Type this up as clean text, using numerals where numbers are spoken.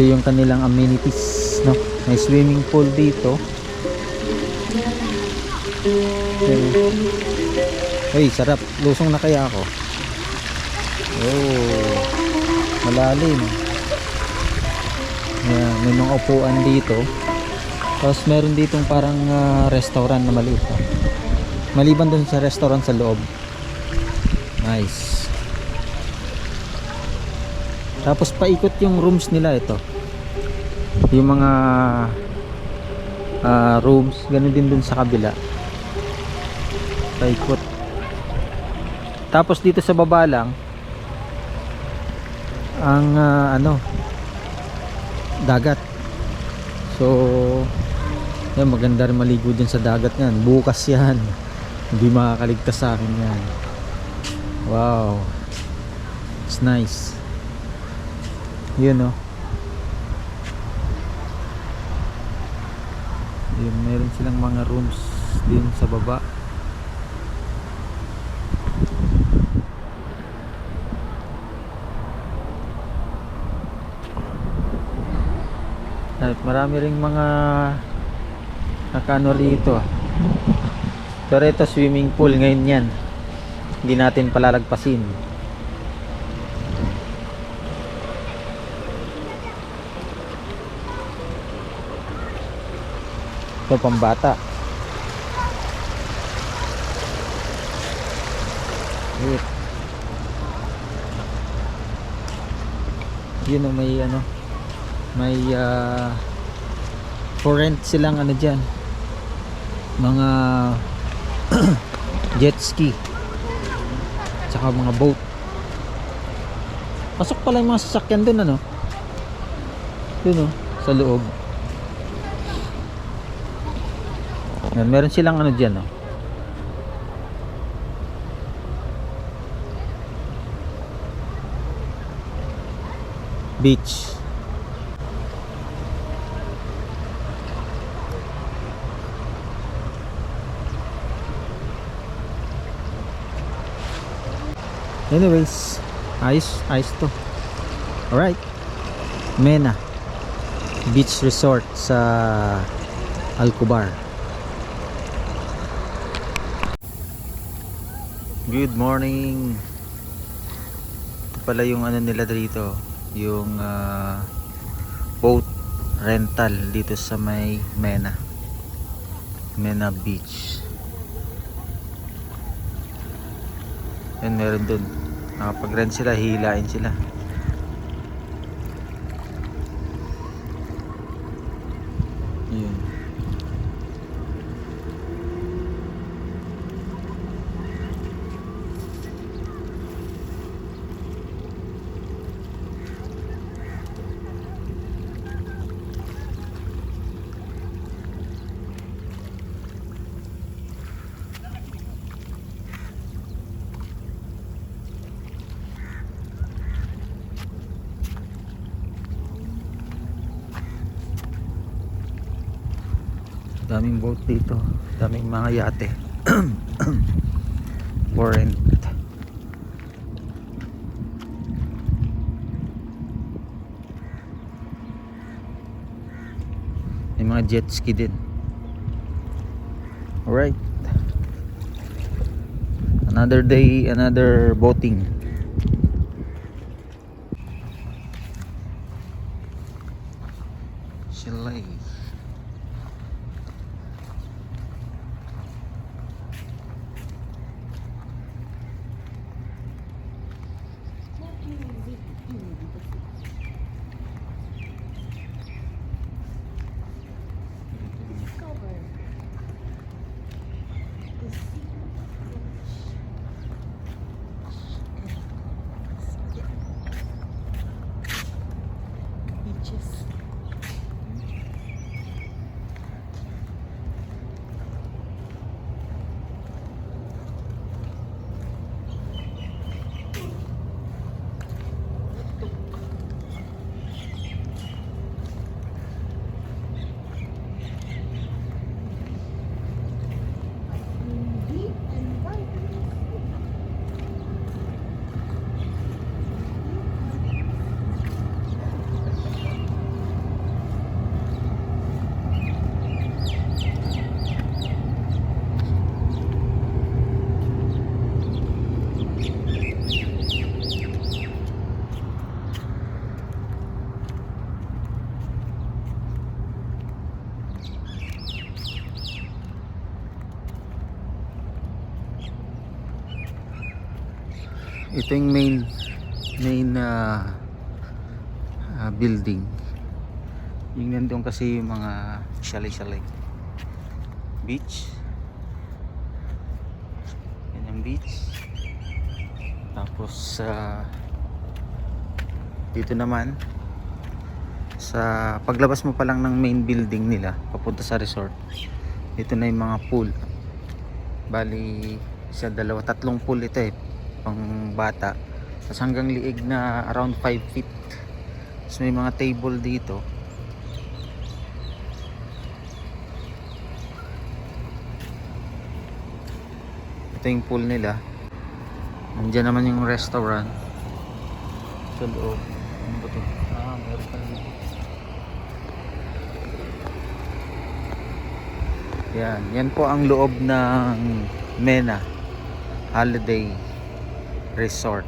Ito yung kanilang amenities, no? May swimming pool dito. Hey, sarap. Lusong na kaya ako. Oh, malalim. Yan, may mga upuan dito. Tapos meron ditong parang restaurant na maliit. Maliban dun sa restaurant sa loob. Nice. Tapos paikot yung rooms nila ito. Yung mga rooms, ganun din dun sa kabila. Paikot. Tapos dito sa baba lang ang dagat. So yan, maganda rin maligo dyan sa dagat yan. Bukas yan. Hindi makakaligtas sa akin yan. Wow, it's nice. Yun, no? Yun, meron silang mga rooms din sa baba. At marami ring mga nakano rito. Pero ito swimming pool ngayon yan. Hindi natin palalagpasin. Ito pambata. Wait. Yun o, may may for rent silang dyan, mga jet ski tsaka mga boat. Pasok pala yung mga sasakyan dun, dun sa loob. Yan, meron silang dyan, beach. Anyways, ayos to. Alright, Mena Beach Resort sa Alcobar. Good morning. Ito pala yung nila dito, yung boat rental dito sa may Mena Beach. Yan, meron dun. Nakapag-rent sila, hihilain sila. Yun. Daming boat dito, daming mga yate for rent. May mga jet ski din. Alright, another day, another boating. Chile. Ito yung main building. Yung nandun kasi yung mga shalay-shalay beach. Yan yung beach. Tapos dito naman sa paglabas mo pa lang ng main building nila papunta sa resort, dito na yung mga pool. Bali isa, dalawa, tatlong pool ito pang bata. Tapos hanggang liig na around 5 feet. So may mga table dito. Ito yung pool nila. Nandiyan naman yung restaurant sa loob. Ano ba ito? Meron pa dito. Yan po ang loob ng Mena Holiday Resort.